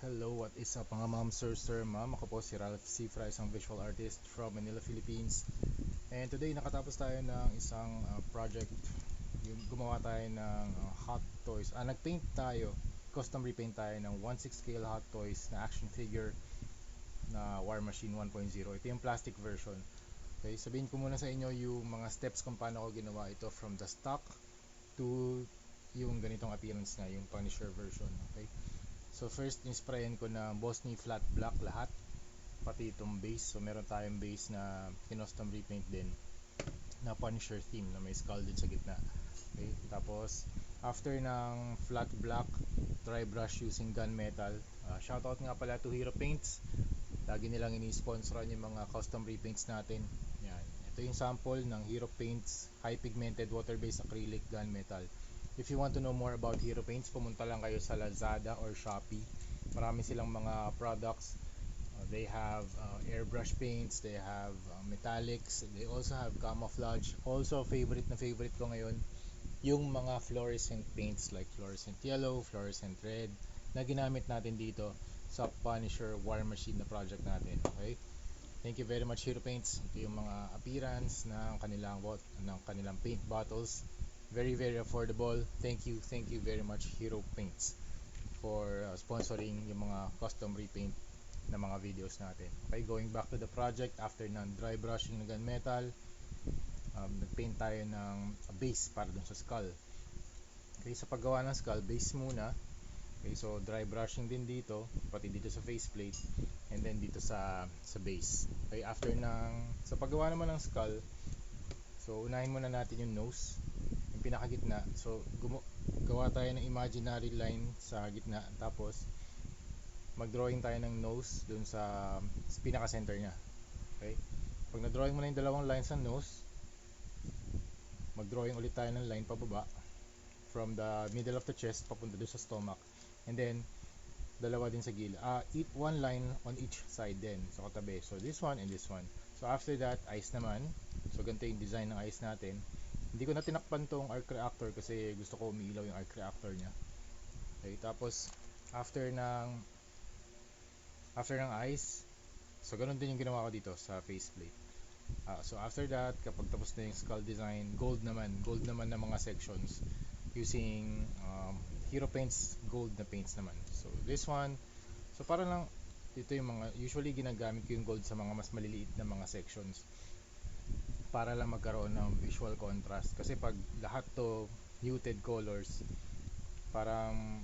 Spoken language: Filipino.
Hello, what is up mga ma'am, sir, ma'am? Ako po si Ralph Cifra, isang visual artist from Manila, Philippines. And today nakatapos tayo ng isang project. Yung gumawa tayo ng hot toys. Nagpaint tayo, custom repaint tayo ng 1/6 scale hot toys na action figure na War Machine 1.0. Ito yung plastic version. Okay, sabihin ko muna sa inyo yung mga steps kung paano ko ginawa ito from the stock to yung ganitong appearance na, yung Punisher version. Okay. So first, in-sprayan ko na Bosnia flat black lahat, pati itong base. So meron tayong base na custom repaint din na Punisher theme na may skull din sa gitna. Okay, tapos after ng flat black, dry brush using gunmetal. Shoutout nga pala to Hero Paints. Lagi nilang ini-sponsoran yung mga custom repaints natin. Yan. Ito yung sample ng Hero Paints high pigmented water-based acrylic gunmetal. If you want to know more about Hero Paints, pumunta lang kayo sa Lazada or Shopee. Marami silang mga products. They have airbrush paints, they have metallics, they also have camouflage. Also, favorite na favorite ko ngayon, yung mga fluorescent paints like fluorescent yellow, fluorescent red, na ginamit natin dito sa Punisher War Machine na project natin. Okay? Thank you very much, Hero Paints. Ito yung mga appearance ng kanilang paint bottles. Very affordable. Thank you very much, Hero Paints, for sponsoring yung mga custom repaint na mga videos natin. Okay, going back to the project, after ng dry brushing ng gunmetal, nagpaint tayo ng base para dun sa skull. Okay, sa paggawa ng skull, base muna. Okay, so dry brushing din dito, pati dito sa faceplate, and then dito sa base. Okay, after sa paggawa naman ng skull, so unahin muna natin yung nose, yung pinakagitna. So gawa tayo ng imaginary line sa gitna, tapos mag-drawing tayo ng nose dun sa pinaka-center nya. Okay, pag na-drawing mo na yung dalawang lines ng nose, mag-drawing ulit tayo ng line pababa from the middle of the chest papunta dun sa stomach, and then dalawa din sa gilid, one line on each side din sa katabi. So this one and this one. So after that, eyes naman. So ganito yung design ng eyes natin. Hindi ko na tinakpan tong arc reactor kasi gusto ko umiilaw yung arc reactor nya. Okay, tapos after ng eyes, so ganun din yung ginawa ko dito sa faceplate. So after that, kapag tapos na yung skull design, gold naman na mga sections using Hero Paints gold na paints naman. So this one, so para lang, ito yung mga usually ginagamit ko yung gold sa mga mas maliliit na mga sections para lang magkaroon ng visual contrast, kasi pag lahat to muted colors, parang